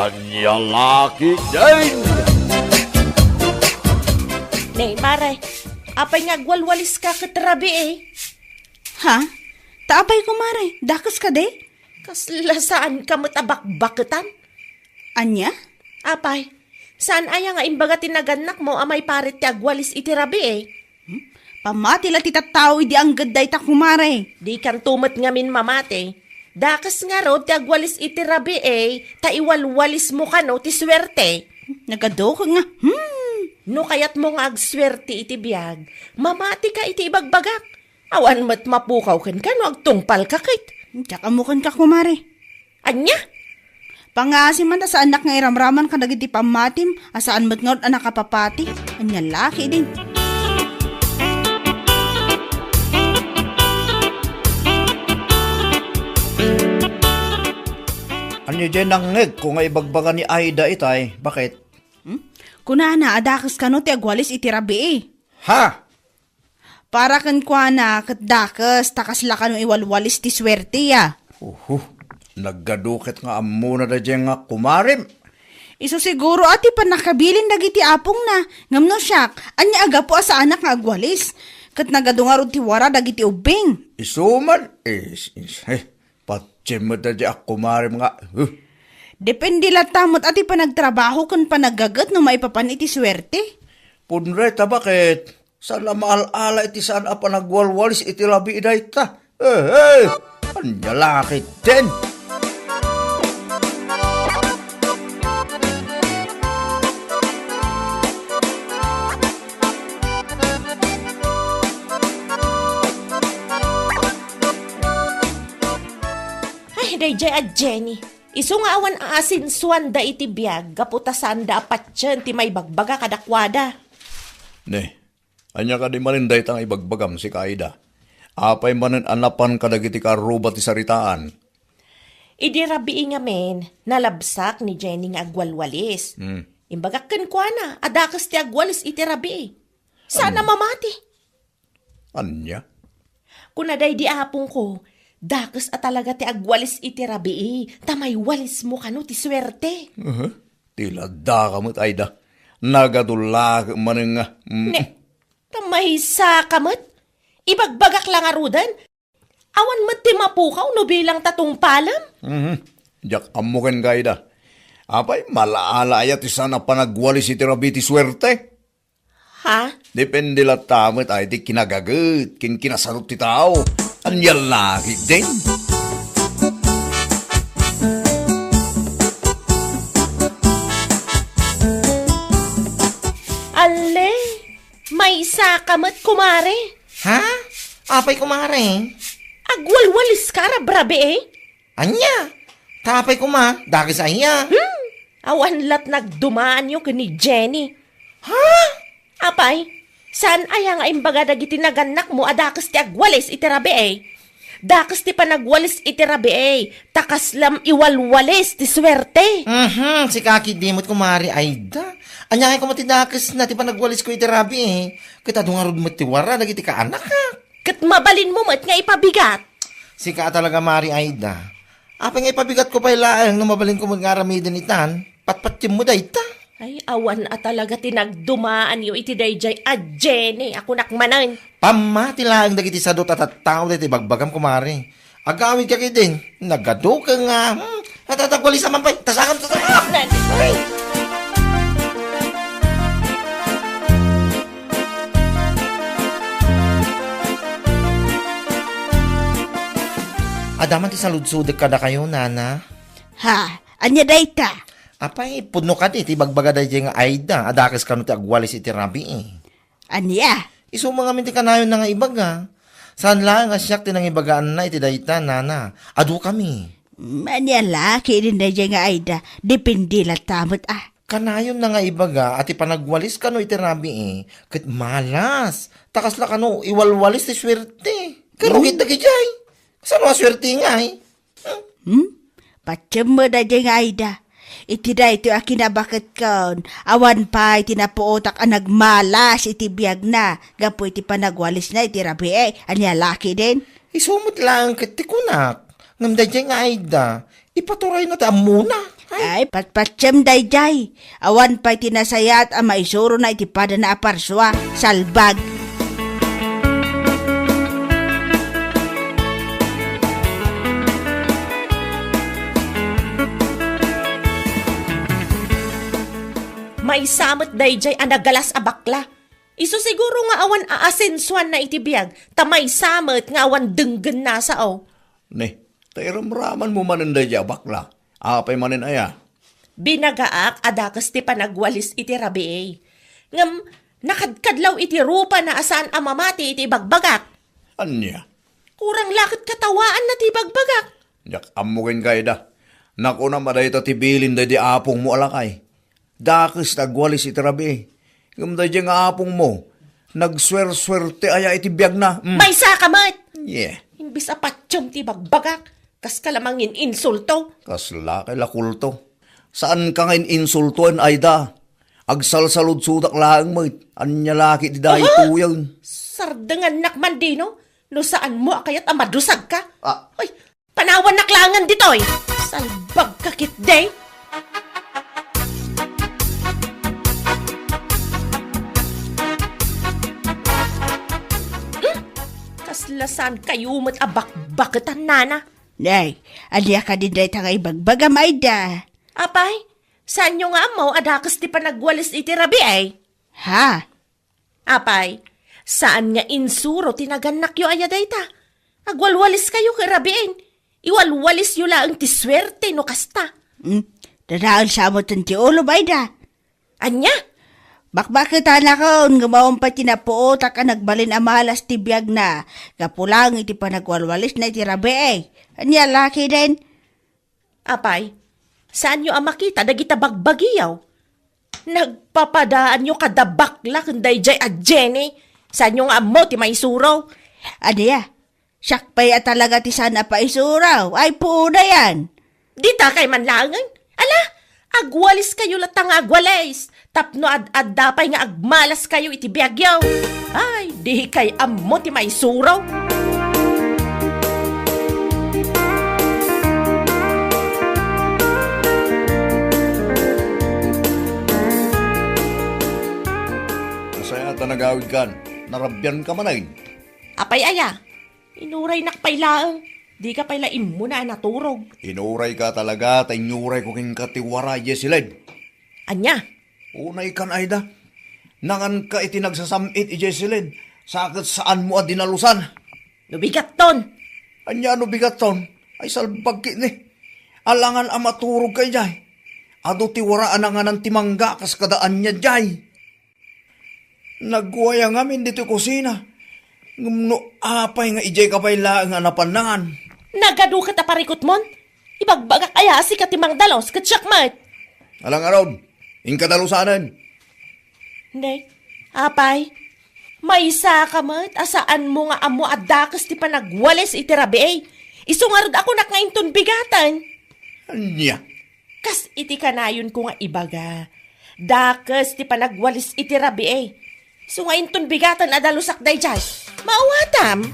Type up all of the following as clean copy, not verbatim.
Anyang laki din! Nay, mare, apay nga gwalwalis ka katrabi eh. Ha? Taapay ko, mare. Dakas ka de? Kasla saan ka matabak-baketan? Anya? Apay, saan aya nga imbaga tinaganak mo amay parit ti agwalis itirabi eh? Pamati la ti tattao idi ang gaday ta kumare. Di kan tumat nga min mamate. Dakas nga ro ti agwalis itirabi eh, ta iwalwalis mo ka no ti swerte. Nagado ka nga. No kayat mo nga agswerte iti biyag, mamati ka iti ibagbagak. Awan mat mapukaw kan ka no agtungpal ka kit. Tsaka mukan ka kumare. Anya? Pangasi man ta sa anak nga iramraman ka dagiti pamatim, asaan mat nga anak kapapati. Anya laki din. Ano dyan nangeg kung nga ibagbaga ni Aida itay? Bakit? Kunana, adakas ka no ti agwalis itirabi eh. Ha? Para kan kwa na katdakas, takas la ka no iwalwalis ti swerte ya. Naggadukit nga amuna da dyan nga kumarim. Iso siguro ati pa nakabilin dagiti apong na. Ngamno siyak, anya aga po sa anak nga agwalis. Kat nagadungarod ti wara dagiti ubing. Isuman, patsin mo da dyan kumarim nga. Depende la tamot ati pa nagtrabaho kan panagagat no maipapan iti swerte. Punreta bakit? Saan maal-ala iti saan apa nagwalwalis iti labi iday ta? Anya lakit din. Ay, dayjay at Jenny. Isu nga awan aasin suwanda iti biyag, gaputasan da apatyan ti may bagbaga kadakwada. Ne, anya ka di maninday tang ibagbagam si Kaida. Apay manin anapan kadagiti karuba ti saritaan. Idi rabi nga men, nalabsak ni Jenny nga agwalwalis. Imbagak kan kwa na, adakas ti agwalis iti rabi. Sana mamati. Anya? Kunaday di apong ko, dakas at talaga ti agwalis iti rabi, tamay walis mo kano ti swerte. Tila da kamot Aida. Nagadulag manin nga. Ne, tamay sa kamot. Ibagbagak lang arudan. Awan mat ti mapukaw no bilang tatong palam. Jak amuken Kaida. Apay malaala ti sana panagwalis iti rabi ti swerte. Ha? Depende la tamot ay ti kinagagat, kinasarot ti tao. Anya lagi din. Ale, may sakamat kumare. Ha? Apay kumare? Agwalwalis ka ra brabe eh. Anya? Tapay kuma, dagis aya. Awan lat nagdumaan yung ni Jenny. Ha? Apay, saan aya nga imbaga dagiti naganak mo adakas ti agwalis iti rabi eh. Dakas ti panagwalis iti rabi eh. Takas lam iwalwalis ti swerte. Si kaki dimot kumare Aida. Anya ko matidakas na ti panagwalis ko iti rabi eh. Kita dungarod mo ti wara, dagiti ka anak ha. Kat mabalin mo mat nga ipabigat. Si ka talaga Mari Aida. Apay nga ipabigat ko pa ilaang nung mabalin ko mo nga ramidin itan. Patpatim mo day ta. Ay, awan at talaga tinagdumaan yung iti dayjay at Jenny. Ako nakmanan. Pamati lang dagiti sadot at tao dito bagbagam kumare. Agawid ka kayo din. Nagado ka nga. Natatagwalis naman pa. Tasakam. Ay! Adaman ti saludsudek kada kayo, nana. Ha? Anya dayta? Apay, pudno ka ti bagbaga day nga Aida. Adakis ka no ti agwalis iti rabi eh. Anya? Iso mga minti kanayon na nga ibaga. Saan lang nga siyak tinang ibagaan na iti dayta, nana. Adu kami. Anya laki din dayjay nga Aida. Depende la tamot ah. Kanayon na nga ibaga at ipanagwalis ka no iti rabi eh. Kat malas. Takas la ka no, iwalwalis ti swerte. Karugit na kijay. Saan mga swerte nga eh? Patsam mo dayjay nga Aida. Iti da ito akinabakit kaon. Awan pa iti napuotak ang nagmalas iti biyag na. Gapo iti panagwalis na iti rabi eh. Anya laki din. Isumot lang kiti kunak. Ngamda dyan nga Aida. Ipaturay na ta muna. Ay, patpatsem dayjay. Awan pa'y tinasayat ang maisuro na itipada na aparswa, salbag. May samot dayjay ang nagalas a bakla. Isu siguro nga awan aasensuan na itibiyag, ta may samot nga awan denggen na sao. Ne, tairamraman mo manin day bakla. Apay manin aya. Binagaak adakas ti panagwalis iti rabi. Ngam, nakadkadlaw iti rupa na asaan amamati iti bagbagak. Anya? Kurang lakit katawaan na ti bagbagak. Yak amukin kay da. Naku na maday ito tibilin day di apong mo alakay. Dakis tagwalis iti rabi. Ngam day nga apong mo. Nagswer-swerte aya iti biyag na. May sakamat! Yeah. Imbis apatsyon ti bagbagak, kas kalamangin insulto. Kasla kay lakulto. Saan ka ngayon insultuan ay da? Agsalsalod sudak laang mo. Anya laki di dahi tuyang. Sardangan nakman di no? No saan mo akayat amadusag ka? Ah. Ay, panawan naklangan ditoy. Salbag kakit day. Kaslasan kayo mat abak-bakatan nana. Nay, alya ka din day tangay bagbagam ay da. Apay, saan nyo nga mo adakas ti panagwalis iti rabi ay? Ha? Apay, saan nga insuro tinaganak yo ayaday ta? Agwalwalis kayo kay rabiin. Iwalwalis yo lang ti swerte no kasta. Dadaan sa mo ti ulo ba da? Anya? Bakbakita na kon, gumawang pa tinapuot ka nagbalin amalas ti biyag na. Kapulang iti panagwalwalis na iti rabi. Anya laki din? Apay, saan nyo ang makita dagita bagbagiyaw? Nagpapadaan nyo kada bakla kanday jay at Jenny. Saan nyo nga mo ti maisuraw? Adiya, sakpay at talaga ti sana pa isuraw. Ay puuna yan. Dita kay manlangan. Ala, agwalis kayo latang agwalis. Tapno ad dapay nga agmalas kayo iti biyagyaw. Ay, di kay amo ti maisuraw. Masaya ata nagawid kan. Narabyan ka manayin. Apay aya, inuray nakpaylaang. Di ka paylaim mo na naturog. Inuray ka talaga, tainyuray ko king katiwara, Yesiled. Anya? Unay kan ay da. Nangan ka iti nagsasamit, Yesiled. Sakit saan mo at dinalusan. Nubigat ton. Anya no bigat ton? Ay salbag ni. Alangan ang maturog kay jay. Ado tiwaraan na nga ng timangga kas kadaan niya jay. Nagwaya ngamin dito kusina. Ngumno apay nga ijay kapay lang nga napanangan. Nagadu ka taparikot mon? Ibagbagak aya si katimang dalos katsyakmat. Alang araw, inkadalusanan. Hindi. Apay, may isa ka mat, asaan mo nga amo at dakas ti panagwales iti rabi eh. Isungarod ako nakainton bigatan. Anya? Kas iti kanayon ko nga ibaga. Dakas ti panagwalis iti rabi eh. Sungainton bigatan adalusak day jay. Mauwatam.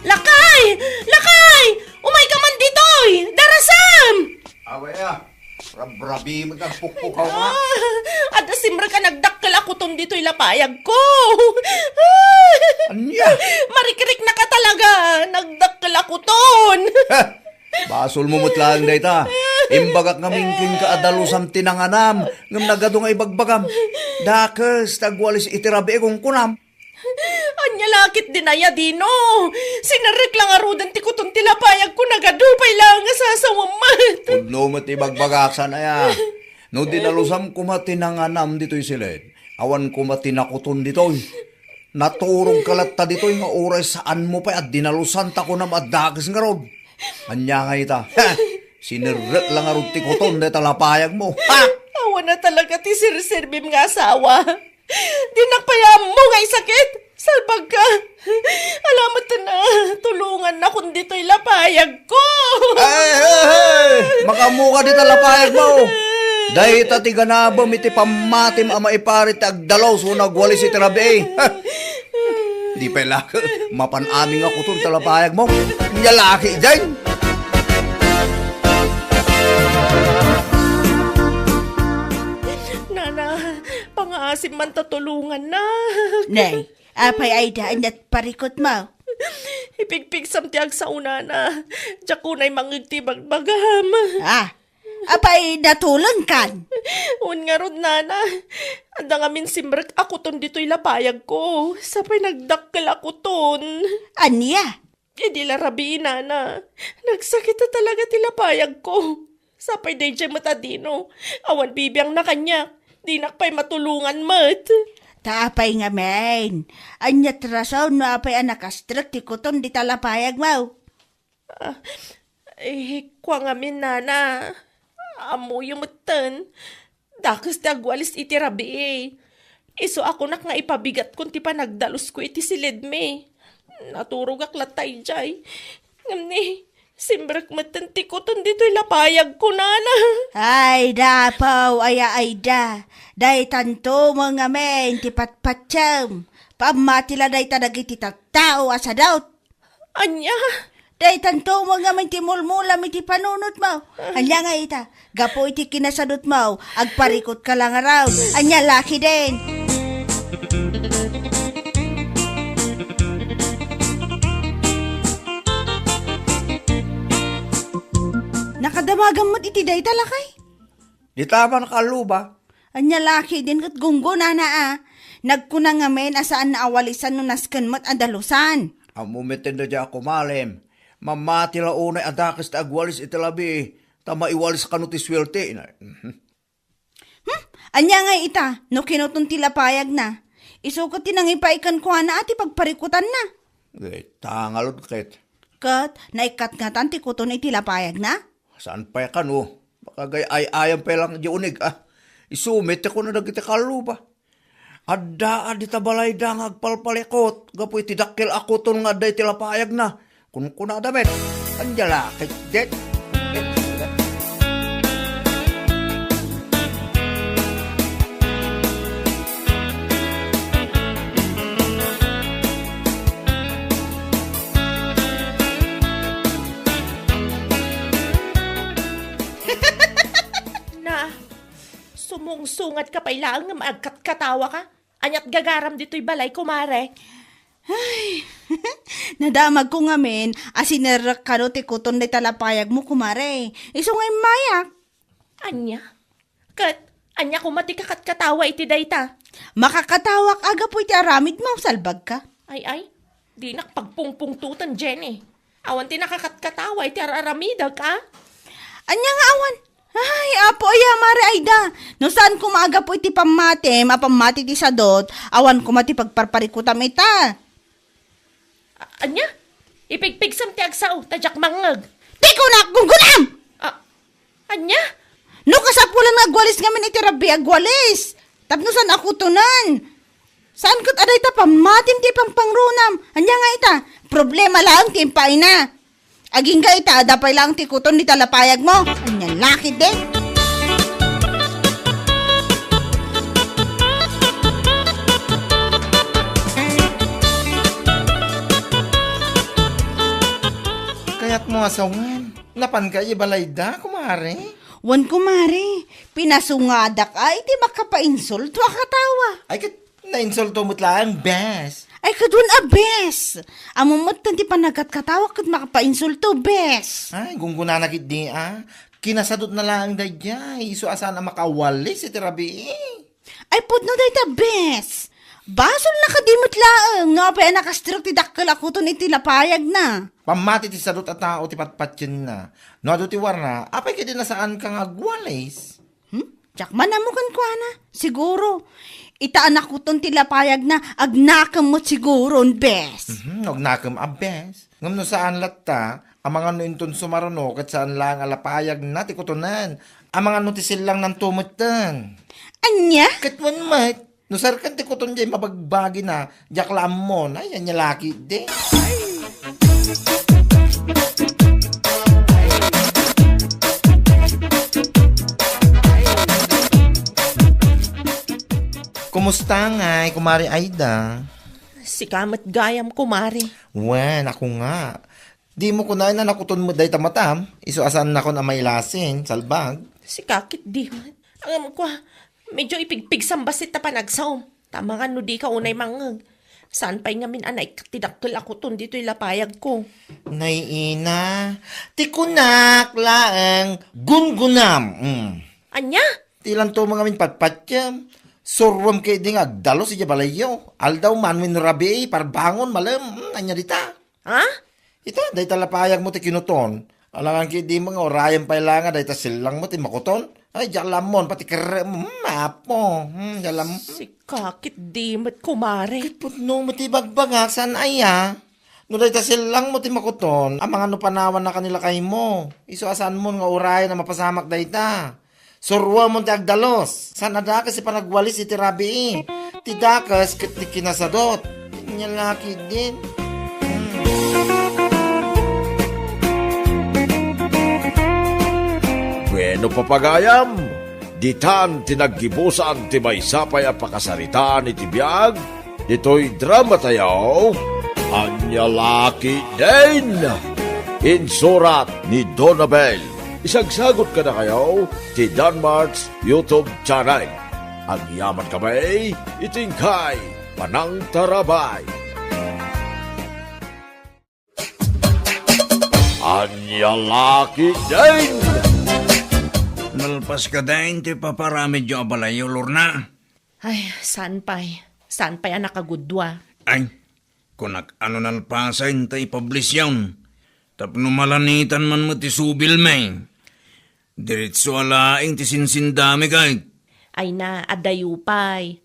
Lakay! Lakay! Umay ka man ditoy! Darasam! Awaya, rabrabi magkagpukpukaw nga. Ada simra ka nagdakkel ako ton dito'y lapayag ko. Anya? Marikirik na ka talaga. Nagdakkel ako ton. Basol mo mutlaan day ta. Imbagak nga mingking ka adalusam tinanganam. Ngam nagado nga ibagbagam. Dakes, tagwalis itirabi kong kunam. Anya lakit dinaya dino. Sinarek lang arudan ti kuton tilapayag ko nagadupay lang nga sasawamat. Udno mo tibagbagaksan aya. No dinalusam kumatinanganam dito'y silid. Awan kumatinakuton dito'y. Naturong kalat ta dito'y nga oras saan mo pa at dinalusan ta ko na madakis nga rod. Anya nga ita. Sinirret lang arod ti kuton de talapayag mo. Ha! Awa na talaga ti sirsirbim nga asawa. Dinakpayam mo nga sakit. Salbag ka. Alamat na. Tulungan na kung dito'y lapayag ko. Hey! Makamuka di talapayag mo. Dahil ita ti ganabam iti pamatim ama iparit agdalaw so nagwalis iti rabi. Di pa ilaka, mapanaming ako itong talapayag mo. Nyalaki dyan. Nana, pang-aasim man tatulungan na. Nay, apay ay daan at parikot mo. Ipigpig samtiag sa una na. Diyak ko na'y mangigtibag bagam. Apay natulong kan. Un nga rod, Nana. Anda nga min simrek ako ton dito'y lapayag ko. Sapay nagdakkel ako ton. Anya? Di larabi, Nana. Nagsakit na talaga ti lapayag ko. Sapay day dyan matadino. Awan bibiyang na kanya. Di nakpay matulungan mat. Taapay nga men. Anya trasaw no apay anakastrak ti kuton di talapayag mo. Kwa nga min, Nana. Amo yung matan. Dakas ti agwalis iti rabi. Iso ako nak nga ipabigat kung ti panagdalos ko iti silid me. Naturog aklatay jay. Ngamni, simbrek matan ti kuton dito'y lapayag ko, Nana. Ay dapaw ay da. Day tanto mga men ti patpatsam. Pamatila day tanagiti tattao asa daw. Anya? Day tanto mga men ti mulmula iti panunot mo. Anya nga ita. Gapo iti kinasadot mo. Agparikot ka lang araw. Anya laki din. Nakadamagan mo't iti day talakay. Di tama nakaluba. Anya laki din kat gunggo na. Nagkuna nga men asaan na awalisan no nasken mo't adalusan. Amumitin na dyan ako malim. Mamati la unay adakas ta agwalis iti labi. Tama iwalis ka no ti swerte. Anya nga ita, no kinutong tilapayag na. Isukot tinang ipaikan ko na ati pagparikutan na. Tangalod ket. Kat, naikat nga tanti kuton itilapayag na? Saan pa ka no? Baka gay ay-ayam pa lang di unig Isumit ko na nagiti kaluba. Adda di tabalay da nga agpalpalikot. Gapo iti dakil ako ton nga day tilapayag na. Kung kuna damit. Anjala ket det. Sumungsungat ka pa ilang nga maagkat-katawa ka. Anyat gagaram dito'y balay, kumare. Nadamag ko nga men, asinerak ka no ti kuton na talapayag mo kumare. Iso nga mayak. Anya? Anya kumati kakat-katawa iti dayta. Makakatawak aga po iti aramid mo, salbag ka. Ay, di nakpagpungpungtutan, Jenny. Awan ti nakakat-katawa iti araramidag ka. Anya nga awan. Ay, apo aya mare ayda. No saan kumaga po iti pamate, mapamati ti sadot, awan kumati pagparparikutam ita. Anya? Ipigpigsam ti agsaw, tadyak mangag. Di ko na gunggunam! Anya? No kasapulan agwalis ngamin iti rabi agwalis. Tapno saan ako tunan? Saan ko't aday ta pamatim ti pangpangrunam? Anya nga ita, problema lang ti impay na. Aging ka ita, adapay lang ti kuton ni talapayag mo. Anya laki din. Kaya't mo asawan. Napan ka ibalay da, kumare. Wan kumari, pinasungadak ay ti makapainsulto akatawa. Ay, kat na-insulto mo't lang, bes. Ay kadun abes. Amumot tanti panagkat-katawa kat makapainsulto bes. Ay, gunguna na kit di Kinasadot na lang da jay. Iso asan na makawalis iti rabi Ay pudno day ta bes. Basol na kadimot laeng. No pa nakastrok ti dakkel ako to iti lapayag na. Pamati ti sadot at tao ti patpatyan na. No ado ti warna, apay kaya nasaan ka nga agwalis. Tsak manamukan ko na. Siguro. Itaan ako ton tilapayag na agnakam mo siguro, bes. Huwag nakam abes. Ngam no saan latta, ang mga no inton sumarano, kat saan lang alapayag na tikutunan. Ang mga no tisilang ng tumutan. Anya? Katwan mat, no sarkan tikuton dyan mabagbagi na, jaklam mo na, yan niya laki de. Kumusta nga, kumari Aida? Si kamat gayam, kumari. Wen, ako nga. Di mo kunain na nakuton mo day tamatam. Iso asan na ko na may lasin, salbag. Si kakit di man. Ang ko, medyo ipigpig sambasit na panagsaw. Tama nga no di ka unay mangag. Saan pa'y ngamin anay katidakkel ako ton dito'y lapayag ko. Naiina, tikunak laang gungunam. Anya? Tilan to mga min patpatyam. Surwam kay ding agdalo si Jabalayo. Aldaw manwin rabi, parbangon malam. Anya dita. Ha? Ita, day talapayag mo ti kinuton. Alangan kay di mga orayan pailangan, day ta silang mo ti makuton. Ay, jalamon, pati kere mo, mapo. Jalam. Si kakit di mat kumari. Putno mo ti bagbagasan aya. No day ta silang mo ti makuton. Ang mga nupanawan na kanila kay mo. Iso asan mo nga orayan na mapasamak day ta. Surwa mo ti agdalos. Sana dakas si panagwalis iti rabi. Ti dakas kit ti kinasadot. Nyalaki din. Bueno papagayam, ditan tinaggibusan ti may sapay a pakasaritaan iti biyag, dito'y drama tayo, Anyalaki din! Insurat ni Donabel. Isagsagot ka na kayo ti Danmarks YouTube channel. Ang yaman kamay, itingkay, panang tarabay. Anyalaki din! Nalpas ka din, ti paparamid yung abalayo, Lorna. Ay, saan pa'y? Saan pa'y ang nakagudwa? Ay, kunak ano nalpasan, ta ipublish yun. Tapno malanitan man mo ti subil may. Diretso alaing ti sinsindami kahit. Ay na, adayo pa'y.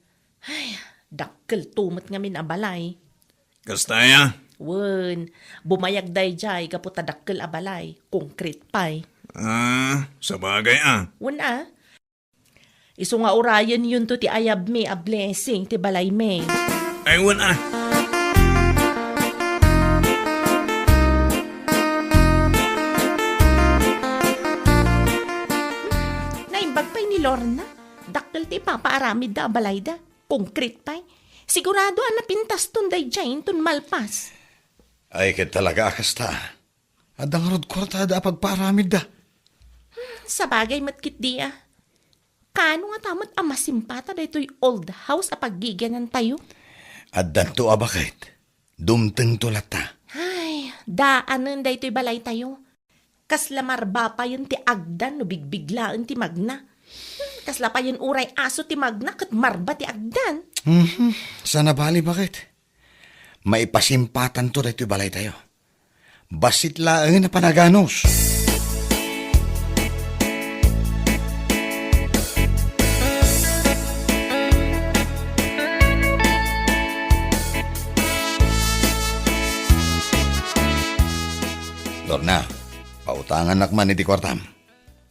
Ay, dakkel tumat ngamin abalay. Kastaya, Wen, bumayag day jay, kaputa dakkel abalay. Konkret pa'y. sa bagay Wen Iso nga orayan yun to ti ayab me a blessing ti balay me. Ay, wan Naimbag pa'y ni Lorna. Dakkel ti papaaramid da balay da. Konkret pa'y. Sigurado napintas ton day jay ton malpas. Ay, ket talaga akasta. Adang rod kwarta da pagparamid da. Sa bagay matkit di Kano nga tamot amasimpata da ito'y old house a paggiganan tayo? Addan to abakit. Dumteng to lata. Ay, daanan da ito'y balay tayo. Kaslamarba pa yun ti agdan no bigbiglaan ti magna. Kasla pa yun uray aso ti magna kat marba ti agdan. Sana bali bakit? Maipasimpatan to dito balay tayo. Basit laang na panaganos. Lorna, pautangan nakman iti kwartam.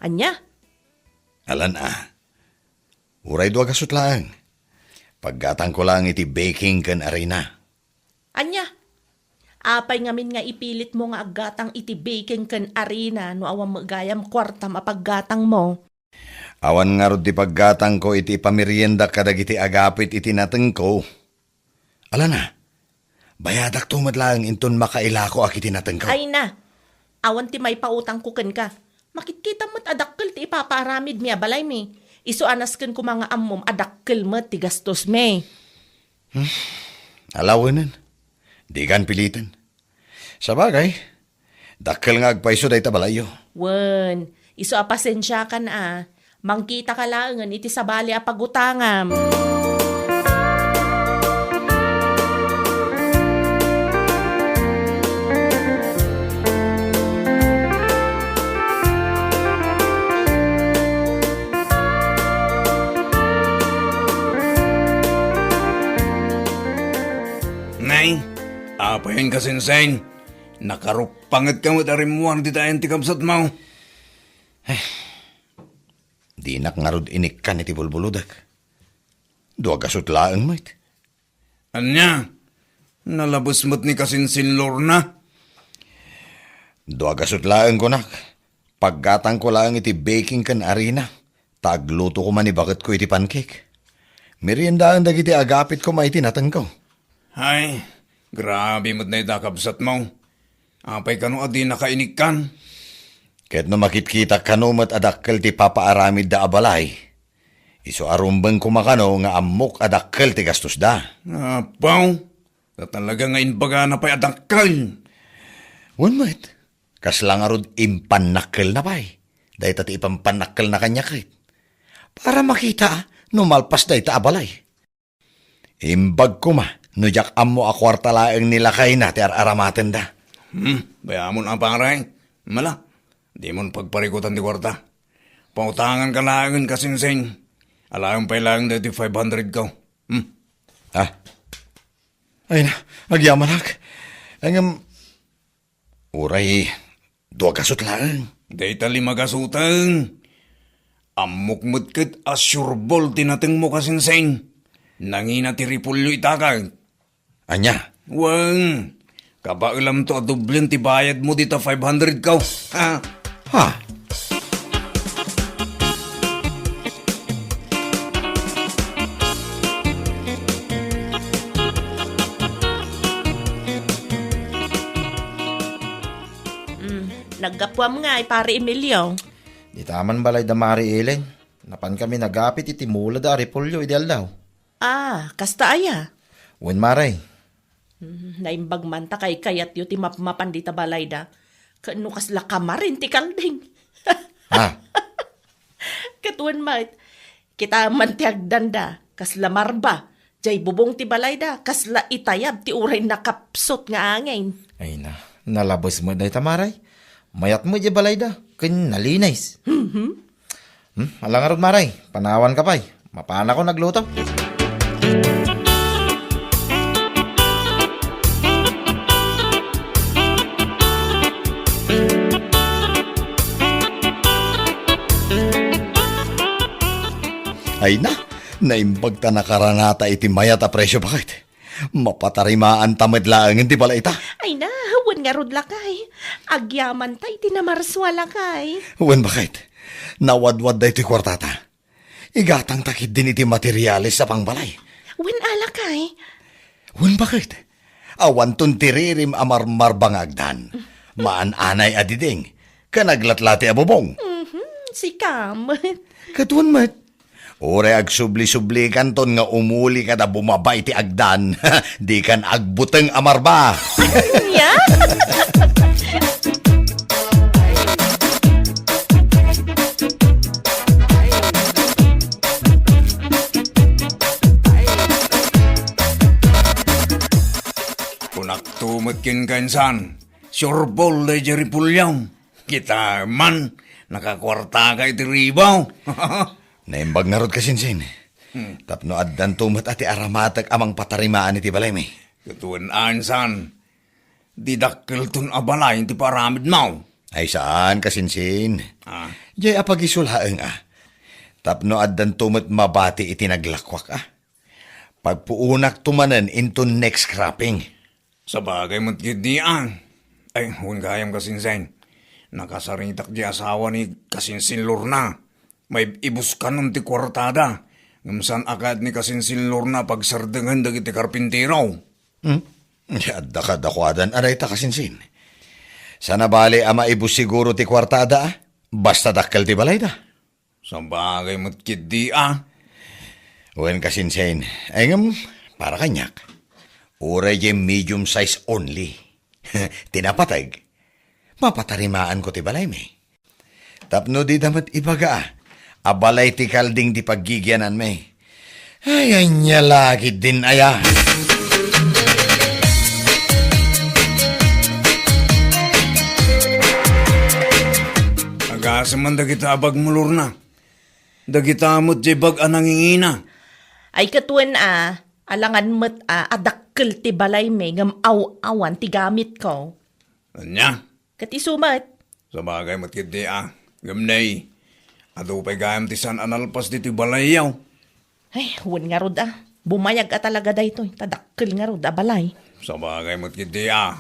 Anya? Alan uray dua kasut laang. Paggatang ko lang iti baking kan arena. Anya? Apay ngamin nga ipilit mo nga aggatang iti baking kan arena no awang magayam kwartam a paggatang mo. Awan nga rod di paggatang ko iti pamirienda kadag iti agapit iti nateng ko. Alana, bayadak tumad lang inton makailako ak iti nateng ko. Ay na, awan ti may pautang kuken ka. Makikita mo't adakkel ti ipaparamid mi abalay mi. Isu anasken ko mga ammom adakkel mo't ti gastos mi. Alawanan, di kan pilitan. Sa bagay, dakkel nga agpaiso day tabalayo. Wen, isu apasensya ka na Mangkita ka laangan iti sabali a pagutangam. Nay, apayin ka sinseng. Nakarupangat ka mo tarimuang di tayo tikabsat mo. Di nakngarod inik ka iti bulbuludak. Dua gasot laang mo iti. Anya, nalabos mo't ni kasinsin Lorna. Dua gasot laang ko nak. Paggatang ko lang iti baking kan arena. Tagluto ko man bakit ko iti pancake. Meriendaan dagiti agapit ko maitinatang ko. Ay, grabe mo't na itakabsat mo. Apay kano adi nakainig kan. Ket no makitkita kanumat adakkel ti papaaramid da abalay. Iso arumbang kumakano nga amok adakkel ti gastos da. Apaw, na talaga nga inbaga na pa'y adakal. Unmet, kaslang arod impanakkel na pa'y. Dahil tati ipampanakkel na kanya kahit. Para makita, numalpas da ita abalay. Imbag ko ma, nujak amo a kwartalaeng nila kay na ti araramaten da. Bayamon ang paray. Mala, di mon pagparikutan di kwarta. Pautangan ka lang kasinsing. Alayong pa'y lang dati 500 ka. Ay na, agyamanak. Ang uray, dua kasot lang. Day tali magasutang. Amok mutkit asyurbol tinateng mo kasinsing. Nangina ti ripulyo itakag. Anya, Wang, kabailam to adublen ti bayad mo dito 500 ka. Ha? ha? Naggapwam nga, pare Emilio. Di taman balay da Mari Ellen. Napan kami nagapit iti mula da Repolyo ideal daw. Kasta aya. Wen Maray. Naimbag man ta kay kayat yu ti mapmapan di tabalay da. Kano kasla kamarin ti kalding. Ha? Katuan mait, kita man ti agdanda, kasla marba. Jay bubong ti balay da, kasla itayab ti uray nakapsot nga angin. Ay na, nalabas mo da ita Maray. Mayat mo di balay da. Ken nalinays. Alang arod Maray, panawan ka pa'y. Mapana ko nagluto. Ay na, naimbag ta nakaranata iti mayat a presyo bakit? Mapatarimaan tamad lang hindi pala ita. Ay na, huwan nga rod lakay. Agyaman tay, tinamarswa lakay. Wen bakit? Nawadwad da iti kwartata. Igatang takit din iti materialis sa pangbalay. Wen alakay. Wen bakit? Awan tun tiririm amarmar bangagdan. Maan-anay adiding. Kanaglatlati abobong. Si Cam. Katuan mat. Ore agsubli-subli kanton nga umuli ka na bumabay ti agdan. Di kan agbuteng amarba. Ya? Kunak tumot kin kansan. Surbol day jari pulyang. Kita man, nakakwarta ka iti ribaw. Naimbag nga rod kasinsin. Tapno addan tumot ati aramatak amang patarimaan iti balay may. Katuan ansan. Didakkel tun abalay ti paramid mo. Ay saan kasinsin? Ah, Jay apagisulaeng Tapno addan tumot mabati iti naglakwak Pagpuunak tumanan into next cropping. sa bagay mo't gidnian. Ay, hun gayam kasinsin. Nakasaritak di asawa ni kasinsin Lorna. May ibuskan nun ti kwartada. Ngamsan akad ni kasinsin Lorna pagsardengan dagiti karpintero. Yadda ka dakwadan aray ta kasinsin. Sana bali ama ibus siguro ti kwartada basta dakkel ti balay da. Sa bagay mo't gidnian. Wen kasinsin, ay ngam, para kanyak. Uray jay medium size only. Tinapatag. Mapatarimaan ko ti balay may. Tapno di damat ibaga abalay ti kalding di paggigyanan may. Ay, anya lagi din aya. Agasaman dagita abag mo Lorna. Dagita mo't jay bag anangingina. Ay katuan alangan mo't adakkel ti balay may ngam aw-awan ti gamit ko. Anya? Katisumat. Sa bagay mo't gidnian. Gamnay. Ado pa'y gayam ti san analpas dito balayaw. Ay, huwan nga rod Bumayag talaga dayto. Tadakkel nga rod balay. Sa bagay mo't gidnian.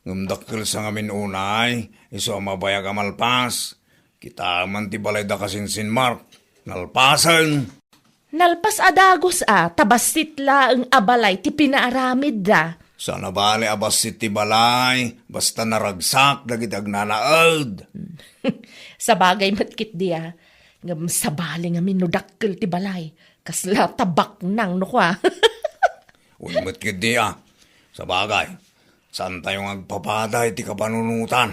Ngumdakkel sa ngamin unay. Iso mabayag amalpas. Kita man ti balay da kasinsin Mark. Nalpasan. Nalpas adagos tabasit la ang abalay ti pinaaramid da. Sana bali abasit ti balay, basta naragsak dagiti agnanaad. Sa bagay matkit diya, ngam sa bali nga minudakkel ti balay, kasla tabak nang no kwa. Unimot kiti sa bagay, saan tayong agpapaday ti kapanunutan?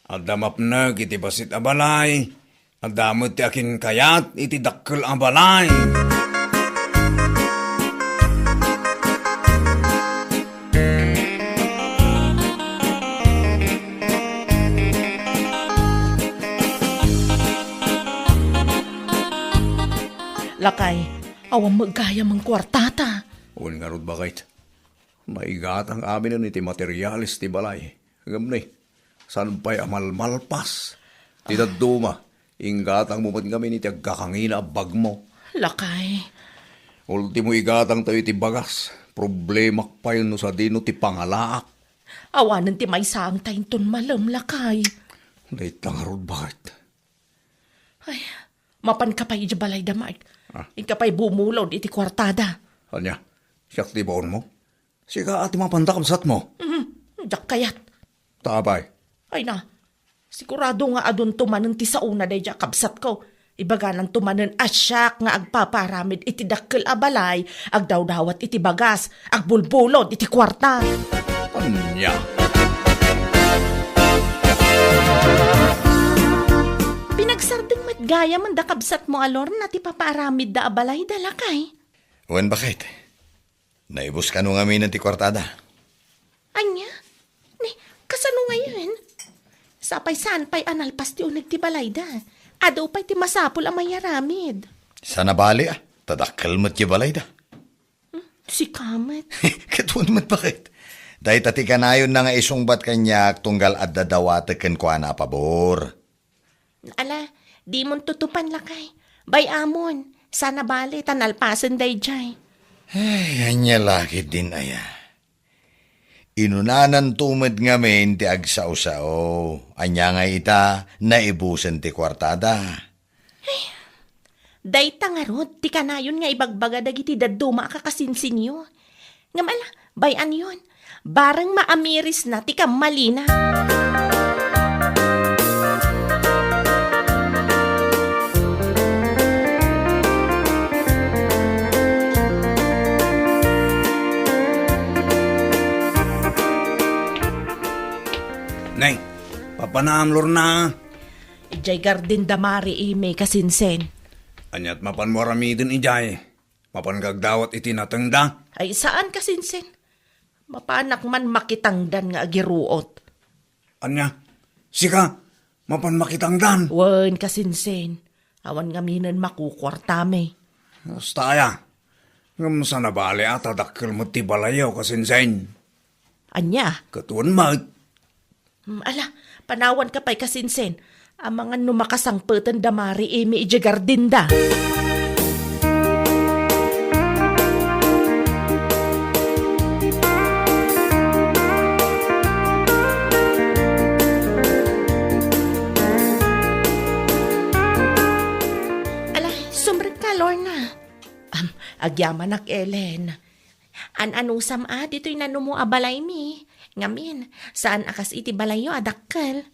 Adamap na iti basit abalay, adamot ti akin kayat iti dakkel abalay. Lakay, awang magkaya mang kwartata. Un nga rod bakit? Maigat ang amin nun iti materialis ti balay. Hanggang na saan pa'y amalmalpas? Ti daduma, ingatang mo kami ni ti agkakangina bag mo. Lakay, Ultimo igatang tayo iti bagas. Problema pa yun no sa dino ti pangalaak. awanan ti may saang tainton malam, lakay. Dahit lang nga rod bakit? Ay, mapan ka pa iti balay da, Mark. Ika pa'y bumulod iti kwartada. Anya, siyak ti baon mo? Sika ati mapandakamsat mo. Jak kayat. Tabay. Ay na, sigurado nga adun tumanen ti sauna day jak kabsat ko. Ibaga nang tumanen asyak nga agpaparamid iti dakkel abalay, agdawdawat iti bagas, agbulbulod iti kwarta. Anya. Pinagsardeng matgaya man da kabsat mo alor na ti paparamid da abalay da lakay. Wen bakit? Naibus ka nung amin ti kwartada. Anya? Ni, kasano ngayon? Sapay saan pa'y analpas ti unag ti balay da. Adaw pa'y ti masapol ang mayaramid. Sana bali tadakkel mo't ti balay da. Si Kamat. Katun mo't bakit? Dahil tati kanayon na nga isungbat kanyak tunggal at dadawate ken kwa na pabor. Ala, di mon tutupan lakay. Bay amon, sana bali tanalpasan day jay. Ay, anya lakit din aya. Inunanan tumad ngamin ti agsao-sao. Anya nga ita, naibusan ti kwartada. Day tangarod, ti kanayon nga ibagbaga dagiti daduma kakasinsinyo. Ngamala, bayan yun. Barang maamiris na ti kamalina. Nay, papanamlor na. Ijay garden damari may kasinsen. Anyat mapan mo ramidin ijay. Mapan gagdawat iti natengda. Ay saan kasinsen? Mapanak man makitangdan nga agiruot. Anya, sika, mapan makitangdan. Wen kasinsen. Awan nga minan makukwartame. Staya, ngam sana bali ata dakkel mo ti balayaw kasinsen. Anya? Katuan mag. Ala, panawan ka pa'y kasinsen. Ang mga numakasangpetan damari imi ijagardinda. Ala, sumrek ka, Lorna. Agyaman ak Ellen. An-anusam dito'y nanumo abalay mi. Ngamin, saan akas iti balayo adakkel?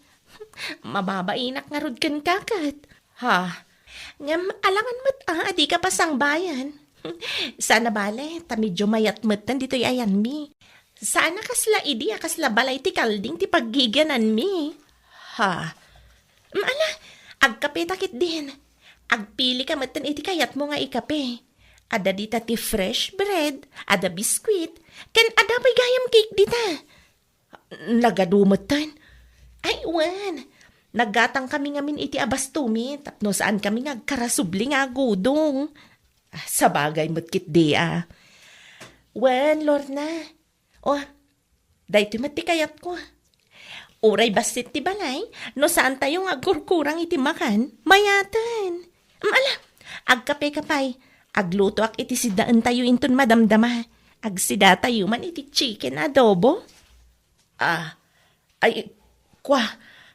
Mababainak nga rod kan kakat. Ha? Ngam, alangan mo't adi ka pasang bayan. Sana bale, tamidyo mayat mo't dito'y ayan mi. Sana kasla idi kasla balay ti kalding ti paggiganan mi. Ha? Ala, agkape takit din. Agpili ka mo't iti kayat mo nga ikape. Ada dita ti fresh bread, ada biskwit, ken ada pa'y gayam cake dita. Nagadumatan. Ay, wan. Naggatang kami ngamin iti abastumi, tapno saan kami nagkarasubli nga gudong. Sa bagay mo't kit di Wan, Lorna. O, dahito mati kayat ko. Uray basit ti balay, no saan tayo nga kurkurang iti makan, mayatan. Ala, agkape kapay. Agluto ak iti sidaan tayo inton madamdama. Agsida tayo man iti chicken adobo. Ay, kwa,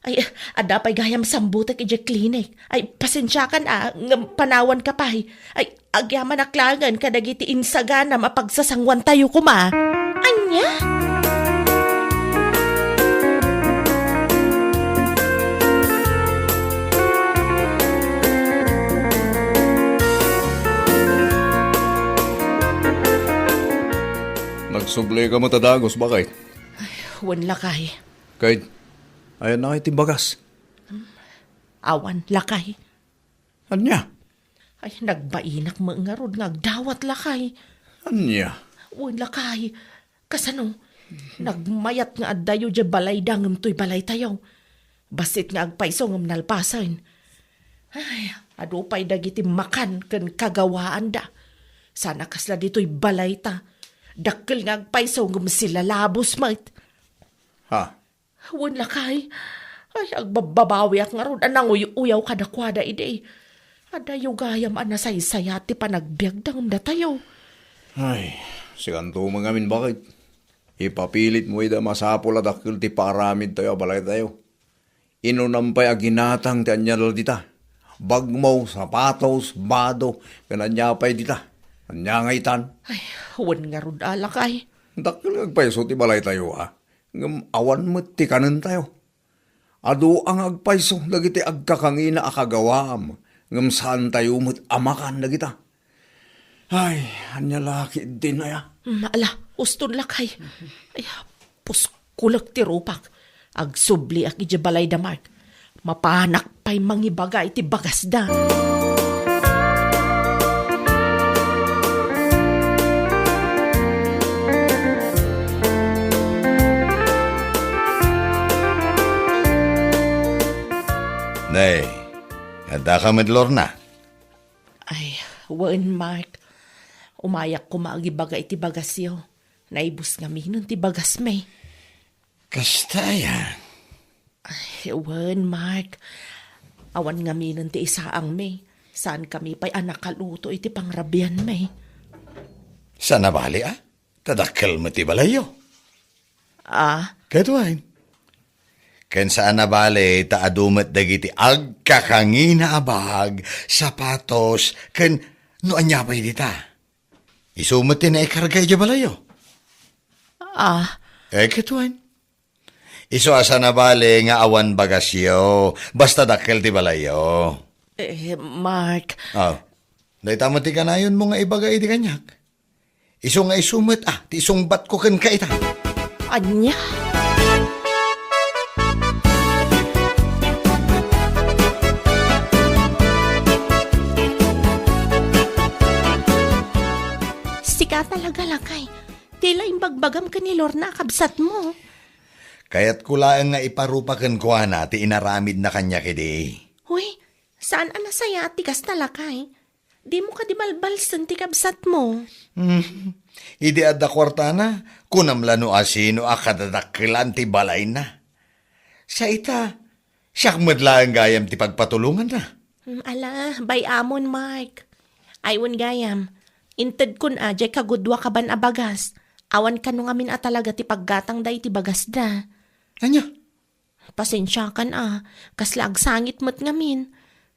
Ay, ada pa'y gayam sambutak ije klinik. Ay, pasensya kan panawan ka pa. Ay, agyaman aklangan kadagiti insagana mapagsasangwan tayo kuma. Anya? Nagsubli ka mo tadagos, bakit? Wan lakay. Kahit, ayan na kayo timbagas. Awan lakay. Anya? Ay, nagbainak mo nga rod ngagdawat lakay. Anya? Wan lakay. Kasano? Nagmayat nga addayo dya balay dangam to'y balay tayo. Basit nga agpaiso ngam nalpasan. Ay, ado pa'y dagiti makan kan kagawaan da. Sana kasla dito'y balay ta. Dakkel nga agpaiso ngam sila labos mait. Ha? Wan lakay. Ay, agbababawi ak nga ron. Anang uyaw kadakwada ide. Adayo gayam anasaysayati pa nagbiag dangam da tayo. Ay, sikanto mga amin, bakit? Ipapilit mo ida masapol at akil ti paramid tayo, balay tayo. Inunampay aginatang ti anyadal dita. Bagmaw, sapatos, bado, kananyapay dita. Anya nga itan. Ay, wan nga ron alakay. Dakil agpaiso ti balay tayo, ha? Ngam awan mo ti kanan tayo. Ado ang agpaiso, dagiti agkakangina akagawam. Ngam saan tayo mo't amakan na kita. Ay, anya laki din na ya. Ala, uston lakay. Ay, puskulak ti rupak. Agsubli ak ije balay da mark. Mapanak pa'y mangibagay ti bagas da. Nay, handa ka madlor na. Ay, wan mark. Umayak ko maagibagay ti bagas yo. Naibus nga minon ti bagas may. Kasta yan. Ay, wan mark. Awan nga minon ti isaang may. Saan kami pa'y anak kaluto iti pangrabian may. Sana bali Tadakkel mo ti balayo. Katuain. Ken saan na bale taadumat dagiti agkakangina abag, sapatos, ken no anya pa'y dita. Isumot ti na ikargay di balayo. Katuain. Iso asa na bale nga awan bagasyo, basta dakkel ti balayo. Mark. Dahita mo ti kanayon mo nga ibagay di kanyak. Iso nga isumot ti isong bat ko ken kaita. Anya? Sika talaga lakay. Tila imbagbagam ka ni Lorna kabsat mo. Kaya't kulaan nga iparupakan ko na ti inaramid na kanya kidi. Huy, saan anasaya tikas talakay? Di mo ka di balbalsan ti kabsat mo. Idi adda kwarta na, kunamlano asino akadadakilan ti balay na. Sa ita, siyak madlaan gayam ti pagpatulungan na. Ala, bay amon Mark. Aywan gayam, inted kun ajay kagudwa ka ban abagas. Awan ka nung amin talaga ti paggatang day ti bagas da. Anya? Pasensya kan kasla agsangit mo't ngamin.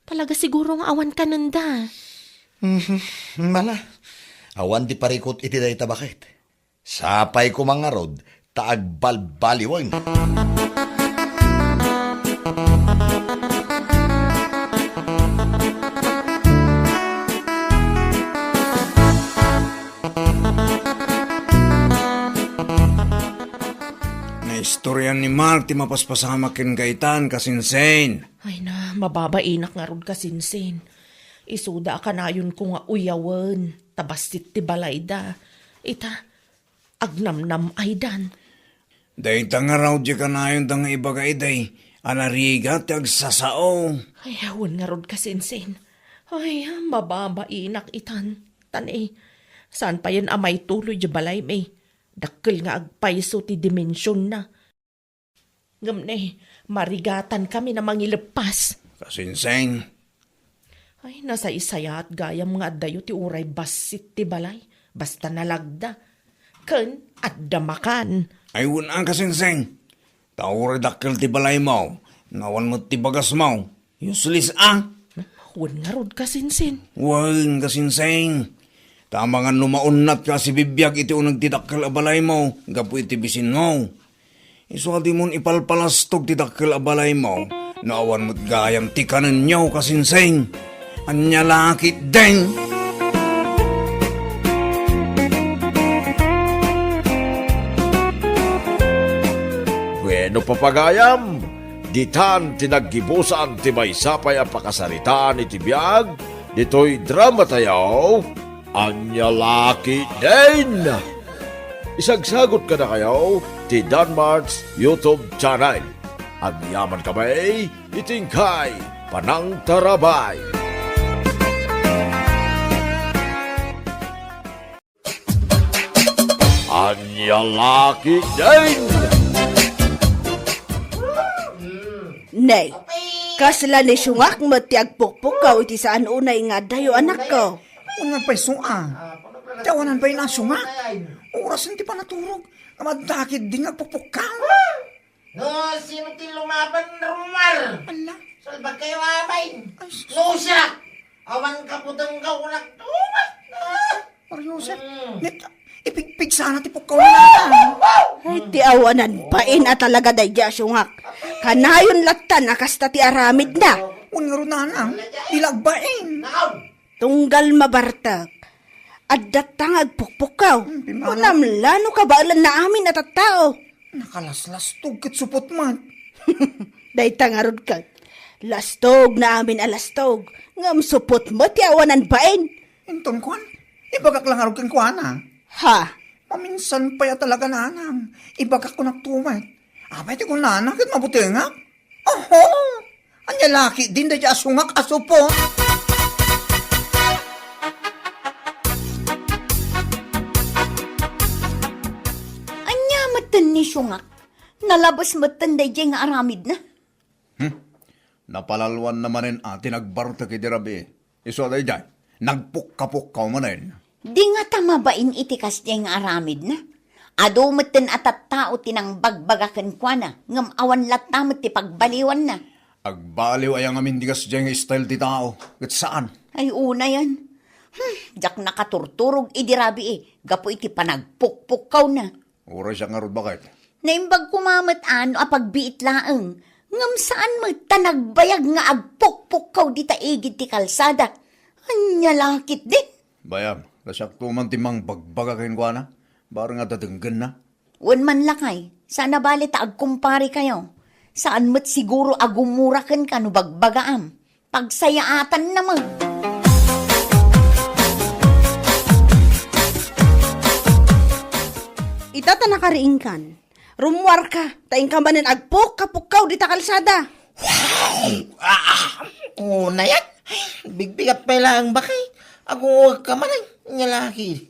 Talaga siguro nga awan ka nanda. Mala, awan di parikot iti day tabakit. Sapay ko mga rod, taagbalbaliwang. Istoryan ni Mark, ti mapaspasama ken kaitan, kasinsen. Ay na, mababainak nga rod kasinsin. Isuda ka na yun ko nga uyawan. Tabasit ti balay da. Ita, agnamnam ay dan. Day nga raw di ka na yun dang ibagay day. Anariga ti agsasao. Ay, awan nga rod kasinsin. Ay, mababainak itan. Tanay, saan pa yan amay tuloy di balay may. Dakkel nga agpaiso ti dimensyon na. Ngamne, marigatan kami na mangilepas. Kasinsen. Ay, nasa isaya at gayam nga dayo ti uray basit ti balay. Basta nalagda. Ken at damakan. Ay unang kasinsen. Tauray dakkel ti balay mo. Ngawan mo ti bagas mo. Useless ah. Wan nga rod ka, Sinsin. Wang kasinseng. Tama nga lumaunat ka si bibiyag iti unang tidakkel abalay mo. Gapu iti bisin mo. Isuadi mon ipalpalastog tidakkel abalay mo. Naawan mo't gayam ti kanan nyaw kasinseng. Anya lakit deng. Bueno papagayam, ditan tinaggibusan ti maysapay a pakasaritaan iti biag, dito'y drama tayaw, anya laki din. Isagsagot ka na kayo ti Danmarks YouTube channel. Agyaman kamay, itingkay, panang tarabay. Anya laki din. Nay, kasla ni sungak mo ti agpukpukaw iti saan unay nga dayo anak ko. Unang pa'y sunga. Tawanan pa'y nasunga. Oras hindi pa naturog. Amadakit din nagpupukaw. No, sino ti lumaban rumar? Ala, Salbag kayo amay. No siya. Awan ka po dang kaunak. Mariusep, net, ipigpig sana ti pukaw na natin. Ay, ti awanan pain at talaga day di sungak. Kanayon latta nakasta ti aramid na. Unang runanang, ilagbain. Tunggal mabartag. At datang agpukpukaw. Unam lano kabaalan na amin at at tao. Nakalaslas tugkit supot man. Day tangarod ka. Lastog na amin alastog. Ngam supot mo ti awanan pain. Inton kwan, ibagak lang arog kang kwan Ha? Paminsan pa ya talaga nanang. Ibagak ko nagtumay. Abay, ti ko nanang, kit mabuti nga. Oho! Anya laki, din da dya sungak aso po. Anya matan ni sungak. Nalabas matan day nga aramid na. Napalalwan naman rin tinagbarta kiti rabi. Iso day dyan, nagpukapukkaw man rin. Di nga tamabain itikas nga aramid na. Ado matan atat tao tinang bagbagakan kwa na. Ngam awan latamot ti pagbaliwan na. Agbaliw ay ang amin digas dyan style ti tao. Kat saan? Ay una yan. Jak nakaturturog idirabi Gapo iti panagpukpukaw na. Oras siya nga rod bakit? Naimbag kumamat ano apagbiit laeng. Ngam saan mo tanagbayag nga agpukpukaw di taigid ti kalsada. Anya lakit din. Bayam, kasyak tuman timang bagbagakin kwa na. Barang nga dadenggan na. Wan man lakay, sana bali ta agkumpari kayo. Saan mo't siguro agumurakan ka no bagbagaam. Pagsayaatan naman. Itata nakariingkan. Rumwar ka. Taing ka manin agpuk kapukaw di ta kalsada. Na yan. Bigbigat pa lang bakay. Ako ka man ay nyalaki.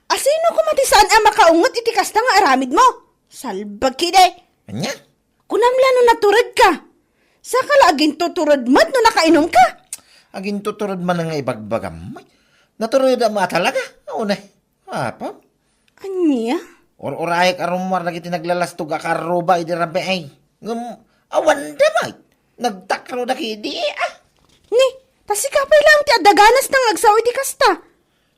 Asino kumatisaan ang makaungot iti kasta nga aramid mo? Salbag kide. Anya? Kunamlano naturad ka. Saka laging tuturad mat no nakainom ka. Agin tuturod man nga ibagbagam. Naturod ang mga talaga. Una. Apa? Anya? Or-oray karumar na kiti naglalastog akaroba idirabe ay. Ngum, awan damay. Nagtakro na kidi Ni, pasikapay lang ti adaganas ng agsaw iti kasta.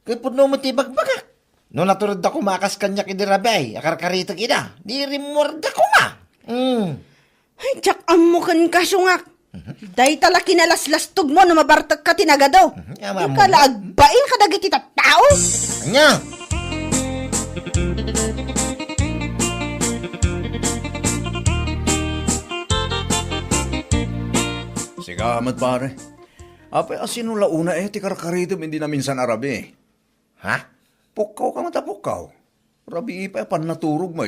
Kaya puno mo ti bagbaga. No naturod ako makas kanya idirabe ay. Akarkarita kida. Di rimord ako nga. Ay, tsak amukan ka sungak. Day tala kinalaslastog mo na mabartag ka tinagado. Yama mo. Ikalaagbain ka dagiti tao. Anya? Sigamat pare. Apay asino launa ti karkaritom hindi na minsan arabi. Ha? Pukaw ka matapukaw. Rabi pa pan naturog mo.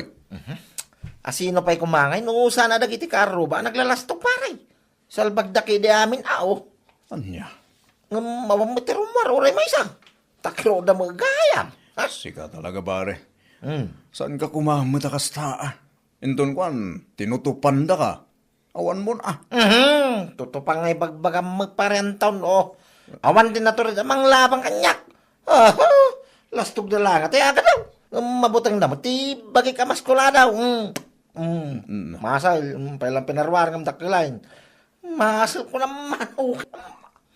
Asino pa'y kumangay? Nung sana dagiti karoba, naglalastog paray. Salbagda kidi amin ao. Anya? Ngam mawamati rumar, oray may isang. Takro da mga gayam. Ha? Sika talaga pare. Saan ka kumamata kastaa? Inton kwan, tinutupan da ka. Awan mo na. Tutupang ngay bagbagam magparentaw no. Awan din na to rin amang labang kanyak. Lastog na lang. At agad daw. Mabutang na mo. Ti bagay ka maskula daw. Masal, pailang pinarwar ng dakilain. Masal ko naman.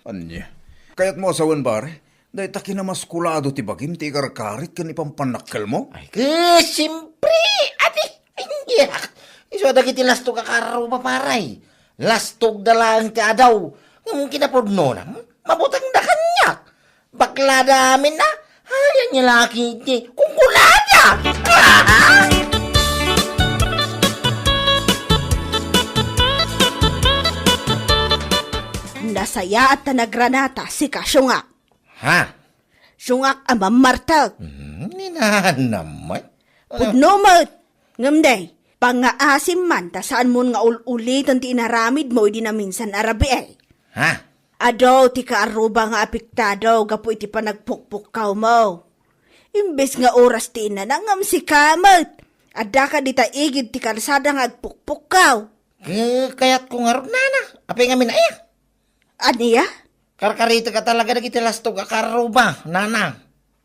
Anya. Kaya't mo asawan bare, dahil taki na maskulado ti bagim ti karkarit kan ipampanakkel mo? Ay, siyempre, ati, ay, iso dagiti lastog akaraw paparay. Lastog dalang ti adaw. Ng kinapodno na, mabutang da kanyak. Bakla namin na, ayan niya laki ti, kungkulada. Nasaya at nagranata si Kasyungak. Ha? Syungak ang mamartag. Ninahan naman. Pudnomot. Ngamday, pangaasim man ta saan mo nga ulitan ti inaramid mo di na minsan arabi ay. Ha? Adaw ti kaaruba nga apektado gapo iti panagpukpukaw mo. Imbes nga oras ti inanangam si kamot. Ada ka di taigid ti kalsada nga agpukpukaw. Kaya't kung harap na. Apay nga minaya. Aniya? Karkarito ka talaga na kiti lastog akaruba, nana.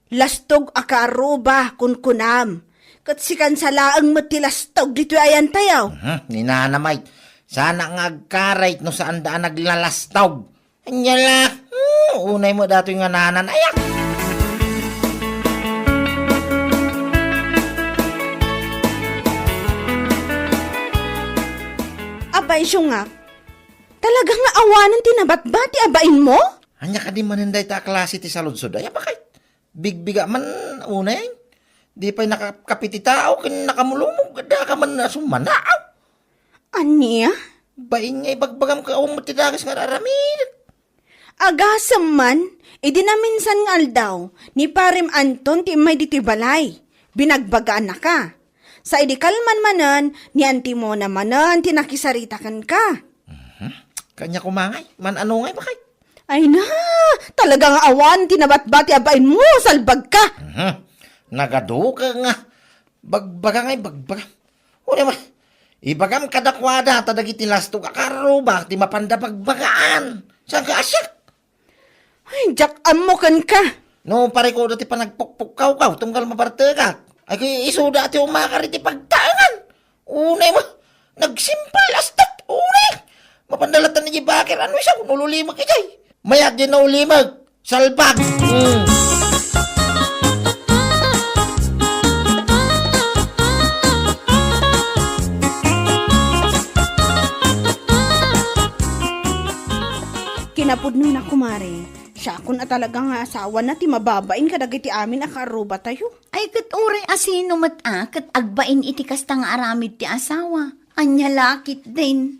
Lastog akaruba kun kunam. Kat sikan sa laang matilastog dito ayan tayaw. Ninanamay. Sana nga agkarait no saan daan naglalastog. Anyala. Unay mo dato yung nanan. Ayak. Abay Syungak, talaga nga awanan tinabat-bati abain mo? Anya ka di maninday ta klase ti saludsod. Ay, bakit? Bigbiga man unay. Di pa'y nakakapiti tao, kin nakamulumog. Da ka man sumanaaw. Aniya? Bain nga ibagbagam ka o matidagas nga raramid. Agasam man, idinaminsan nga aldaw, ni Parim Anton ti may ditibalay. Binagbagaan na ka. Sa idikalman manan, ni Antimona manan, tinakisaritakan ka. Kanya kumangay. Man ano ngay, bakit? Ay na, talagang awan, tinabat-bati abain mo, salbag ka. Nagado ka nga. Bagbaga ngay, bagbaga. Una ma, ibagam kadakwada, tadagiti lastog akaruba, ti mapanda bagbagaan. Saan ka asyak? Ay, Jack, amukan ka. No, pare ko dati pa nagpukpukaw-kaw, tunggal maparte ka. Ay, kaya iso dati umakari ti pagtaangan. Unay mo, nagsimpal lastat, unay. Mapandalatan ni Bakir, ano siya, kung ululimag ikay. Mayat din na ulimag, salbag. Kinapudno na kumare. Siya kun talaga nga asawa na ti mababain kadagiti amin akaruba tayo. Ay, kat uray asino kat agbain iti kastang aramid ti asawa. Anya lakit din.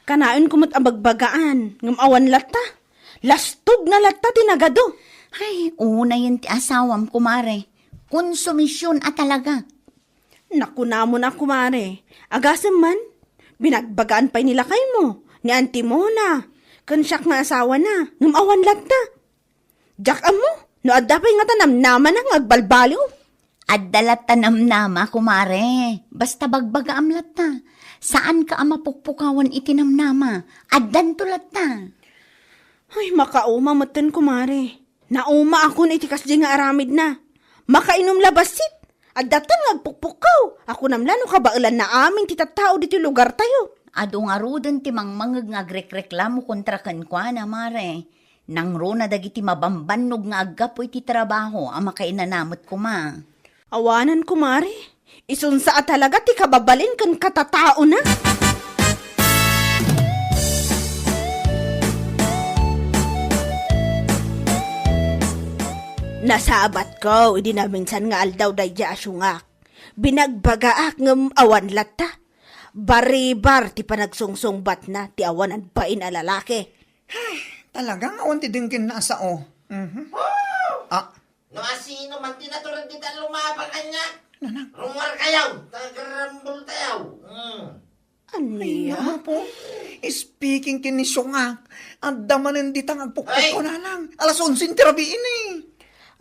Kanayon kumot abagbagaan, ngamawan lata. Lastog na lata tinagado. Ay, una yan ti asawam, kumare. Konsumisyon at talaga. Naku na mo na kumare. Agasam man, binagbagaan pa nila kay mo, ni Auntie Mona. Kansyak nga asawa na, ngamawan lata. Jack mo, no adda pa nga tanamnaman ang agbalbaliw. Addalat tanamnama, kumare. Basta bagbaga amlat ta. Saan ka amapukpukawan itinamnama? Addan tulat ta. Ay, makauma matan kumare. Nauma ako na itikas di nga aramid na. Makainom labasit. At datan ngagpukpukaw. Ako namlano kabailan na amin titatao dito lugar tayo. Ado nga rudan ti mangmangag nga agrek-reklamo kontra kankwa na, mare. Nang ro na dagiti mabambannog nga aggapoy ti trabaho ang makainanamot ko ma. Awanan kumare. Isunsa at talaga ti kababalin kan katatao na. Nasabat ko, hindi na minsan nga aldaw dayja asyungak. Binagbagaak ngam awan lata. Baribar ti panagsungsungbat na ti awanan pain a lalaki. Talagang awan ti dingkin na sao. No, asino man tinatulad dita lumabang kanya. Rumar kayaw, tagarambol tayaw. Aniya? Po, speaking kini Syungak, ang damanin ditang agpukpuk Ay! ko na lang. Alas 11 tirabiin eh.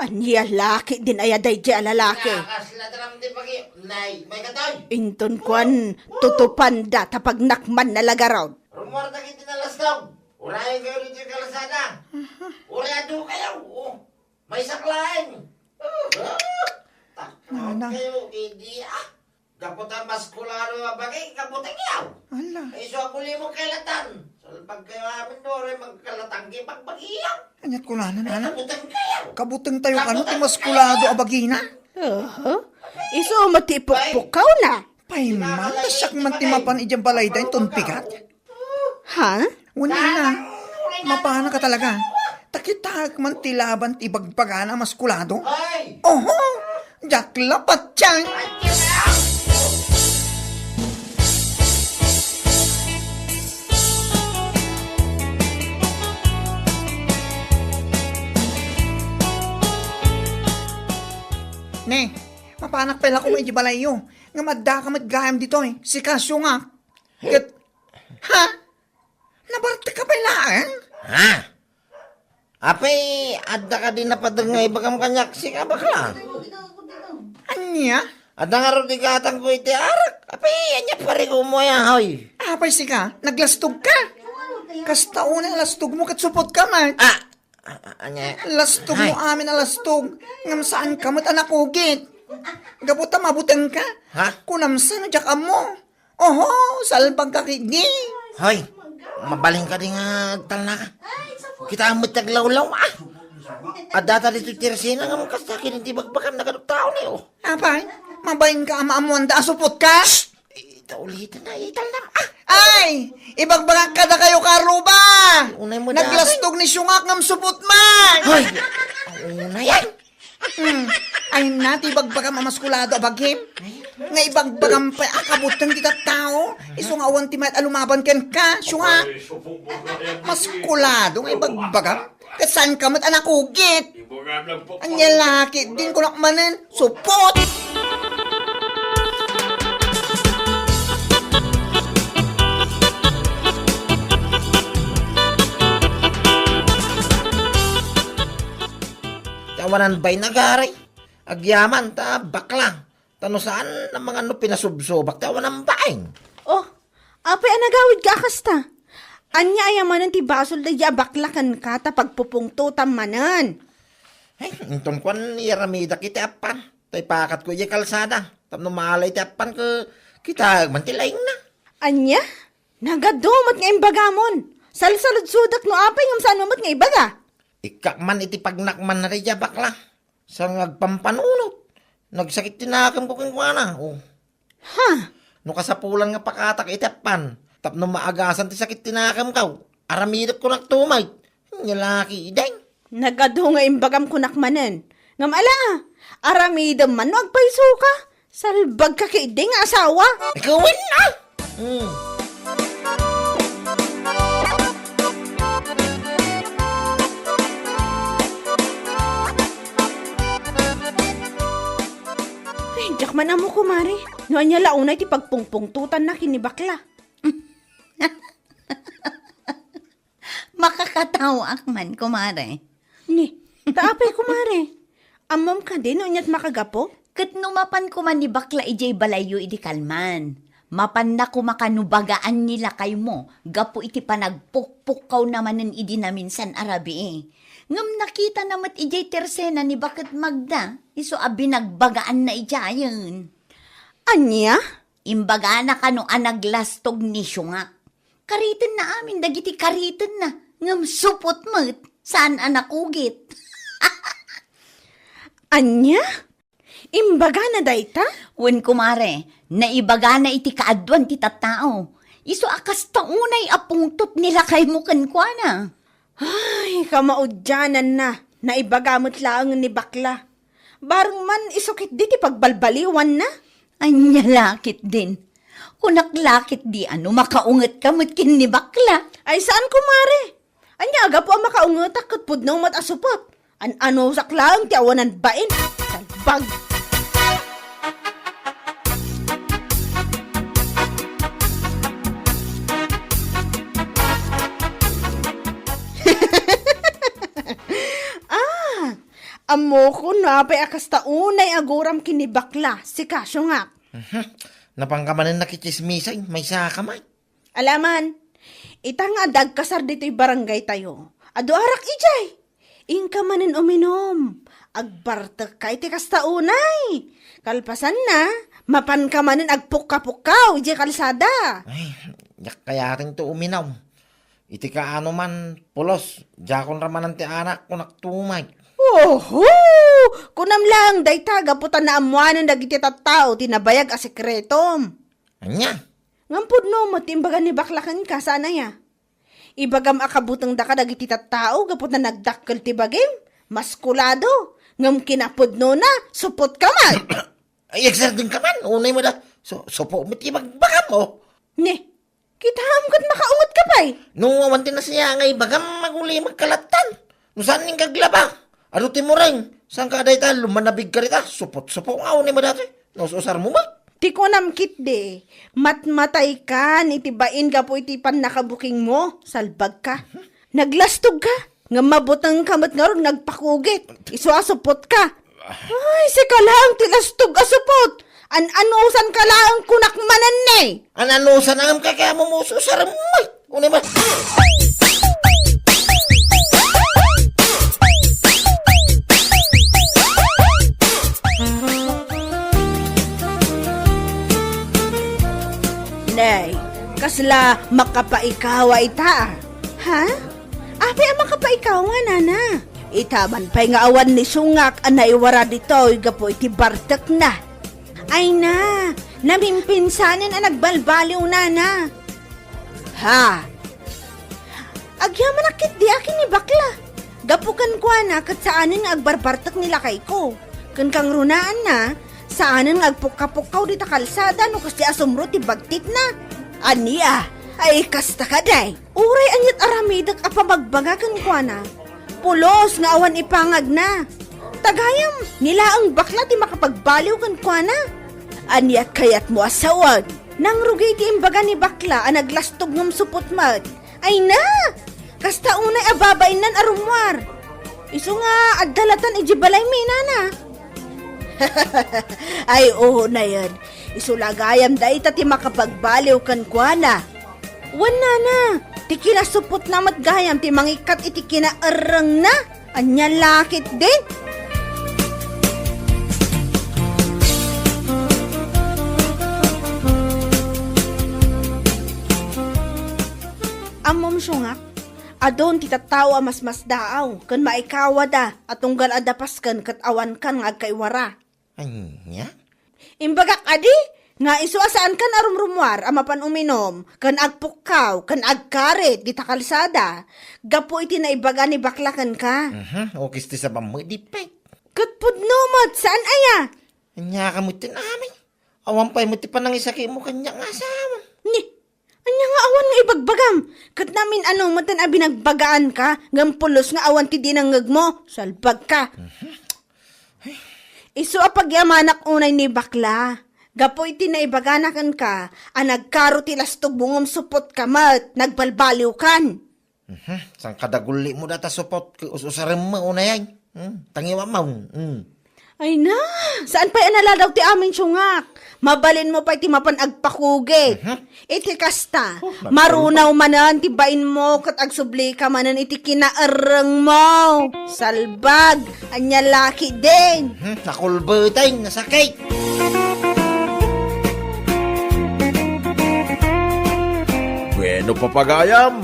Aniya laki din ay dayja a lalaki. Nakasla dalam di pagi. Nay, may katoy. Inton kwan, tutupan da tapag nakman na lagaraw. Rumor na kita nalastaw. Urayan kayo dito yung kalasada. Urado kayo. May saklain. Takot kayo, hindi Kaputan maskularo nga bagay, kaputan yaw. Ala, Iso ako limo kailatan. So, pag kayo amin doon, magkalatanggi pagbagiyaw. anyat ko na, nana. Kaputan kayo. Kabutang tayo ka, no, timaskulado abagina. Iso matipok-pukaw na. Pay man, tasyak man timapan ijang balay dahin, tonpikat. Ha? Wala na, mapana ka talaga. Takitag man tilaban ibagpagana maskulado. Ay! Oho, jaklapat yan. Ne, mapanak pala ko may balayo. Nga madda ka madgayam dito eh. Si Kasyo nga. Kat, ha? Nabarte ka pala eh? Ha? Apay, adda ka din na padangay bagam kanyak si ka bakla. Anya? Adda nga ro di gatang ko iti arak. Apay, anya pare ko mo yan, hoy. Apay si ka, naglastog ka. Kasta una lastog mo kat supot ka man. Anya. Lastog mo amin alastog. Ngam saan ka mat anak ugit. Gabuta mabuteng ka. Ha? Kunamsa na dyak mo. Oho, salbag ka kidi. Hoy, mabaling ka din nga talna ka. Kita ang mataglawlaw, Adata dito tirsina nga mong kasakin, hindi bagbakam na ganong tao niyo. Apay, mabayin ka ama da supot ka. Ito ulitin na, ital na. Ay, ibagbagak ka na kayo karuba. Unay mo na. Naglastog ni Syungak ngam supot man. Hoy, una yan. Ay nati bagbagam amaskulado abagim. Nga ibagbagam pa akabutan kita tao. Iso nga awan timayat alumaban ken ka, Syungak. Maskulado nga ibagbagam. Kasan ka mat anak ugit. Anya laki din ko nakmanen. Supot. Tawanan ba'y nagaray? Agyaman, ta bakla. Tano saan ang mga pinasubsobak? Tawanan ba'y? Oh, apay anagawid ka kasta. Anya ayamanan ti basol da baklakan ka ta pagpupungto tamanan. Ay, inton kwan iramida kita apan. Tay pakat ko iya kalsada. Tapno malay ti apan ko kita mantilaing na. Anya? Nagadumat nga imbagamon. Salsalud-sudak no apay ngam saan mamat nga ibaga. Ikakman iti pagnakman na rin bakla. Sa ngagpampanunot. Nagsakit tinakam ko kung na. Oh. Ha? No kasapulan nga pakatak itapan. Tapno maagasan ti sakit tinakam kaw. Aramidap ko nagtumay. Nyalaki ideng. Nagado nga imbagam kunakmanen. Ngam ala, aramidam man wag paiso ka. Salbag ka kay nga asawa. Ikawin na! Ay, jak man amo kumari. No anya launay ti pagpungpungtutan na kinibakla. Makakatawa man, kumare. Ni, taapay kumari. Amom ka din, no anya't makagapo? Kat numapan ko man ni bakla ijay balayo iti kalman. Mapan na kumakanubagaan nila kay mo. Gapo iti panagpukpukaw naman ng idi na minsan arabi eh. Ngam nakita namat ijay tersena ni Bakit Magda. Iso abi nagbagaan na ijayan. Anya? Imbaga na kano anaglastog ni Syungak. Karitin na amin, dagiti karitin na. Ngam supot mo't, saan anak ugit? Anya? Imbaga na dayta? Wen kumare, naibaga na iti kaadwan ti tattao. Iso akas taunay apungtot nila kay mukan kwa na. Ay, kamaudyanan na. Naibagamot lang ni bakla. Barang man isukit di ti pagbalbaliwan na. Anya lakit din. Kunaklakit di makaunget ka matkin ni bakla. Ay, saan kumare? Anya aga po ang makaungetak kat pudnaw mat asupot. Ano saklang ti awanan bain. Salbag. Amo ko na pay akas taunay aguram kinibakla si Kasyo nga. Napangkamanin nakichismisay, may sakamay. Alaman, ita nga dagkasar dito'y barangay tayo. Ado arak ijay. Ingka manin uminom. Agbartek ka iti kasta unay. Kalpasan na, mapan ka manin agpukka-pukkaw, iti kalsada. Ay, yak kaya rin to uminaw. Iti ka ano man, pulos, jakon raman ti anak ko naktumay. Oho! Kunam lang, dayta, gaputan na amuanan dagiti tattao, tinabayag a sekretom. Anya? Ngampod no, matimbagan ni baklakan ka, sana ya. Ibagam akabutang da ka dagiti tattao, gaput na nagdakkel ti bagim, maskulado. Ngam kinapod no na, supot ka man. Ay, exert din ka man. Unay mo da. Po, matibag bagam mo. Ne, kita hamkat makaungot ka pa'y. Nung awanti na siya ngay bagam maguli magkalatan. Nung saan ning kaglaba? Ano ti mo rin? Saan ka day ta? Lumanabig ka rita. Supot nga unay mo dati. Nasusar mo ba? Ti ko namkit de, matmatay ka, itibain ka po iti pan nakabuking mo, salbag ka. Naglastog ka, nga mabutang kamot nga ron, nagpakugit, isuasupot ka. Ay, si kalang tilastog asupot, anusan ka lang kunak manan ne. Ananusan ang kaya mo mo susar mo. Unay mo. Nay, kasla makapaikawa ita. Ha? Api ang makapaikaw nga, nana. Itaman pa'y nga awan ni Sungak anay wara dito, gapo iti bartek na. Ay na, namimpinsanin ang nagbalbaliw, nana. Ha? Agyaman nakit di akin ni bakla. Gapukan ko na kat saanin nga agbarbartek nila kay ko. Kan kang runaan na, saanin nga agpukapukkaw di ta kalsada no kasi asumro ti bagtit na. Aniya, ay kasta ka day. Uray anyat aramidak apamagbagakan ko na. Pulos nga awan ipangag na. Tagayam, nila ang bakla ti makapagbaliw kan ko na. Aniya kayat mo asawag. Nang rugay ti imbaga ni bakla ang naglastog ng supot mat. Ay na! Kasta unay ababay nan arumwar. Iso nga adalatan ijibalay mi nana. Ay oo na yan. Isulagayam da ita ti makapagbaliw kan kwa na. Wan na. Ti kinasupot na matgayam ti mangikat iti kinaarang na. Anya lakit din. Amom Sungak, adon ti tattawa mas daaw, kan maikawa da, atong galadapas kan kat awan kan nga agkaiwara. Anya? Imbagak adi, nga iso asaan kan arumrumwar, amapan uminom, kan agpukaw, kan agkaret, di takalsada, gapo iti naibaga ni baklakan ka. Okay, sti sa bamoy, di pa. Katpudnomot, saan aya? Anya ka mo tinamin. Awan pa'y mo ti panangisaki mo kanya nga asawa. Ni, anya nga awan nga ibagbagam. Kat namin matan binagbagaan ka, gampulos nga awan ti dinangag mo, salbag ka. Iso apagyamanak unay ni bakla. Gapoy ti naibaganakan ka, nagkaro ti lastog bungom supot kamat, nagbalbaliw kan. Sang kadaguli mo data supot, usarin mo unay ay. Tangiwa mo. Ay na, saan pa inaladaw ti amin Sungak? Mabalin mo pa iti mapan agpakugit. Iti kasta, marunaw manan tibain mo kat agsubli ka manan iti kinaarang mo. Salbag, anya laki din. Nakulbutay, nasakit. Bueno papagayam,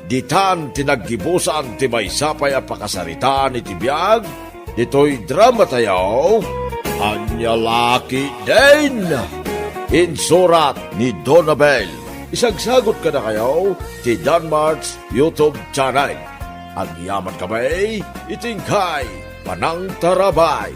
ditan tinaggibusan ti maysapay a pakasaritaan iti biag, dito'y drama tayo, Anya Laki din. Insurat ni Donabel. Isagsagot ka na kayo ti Danmarks YouTube channel. Ang yaman kamay, itingkay, panang tarabay.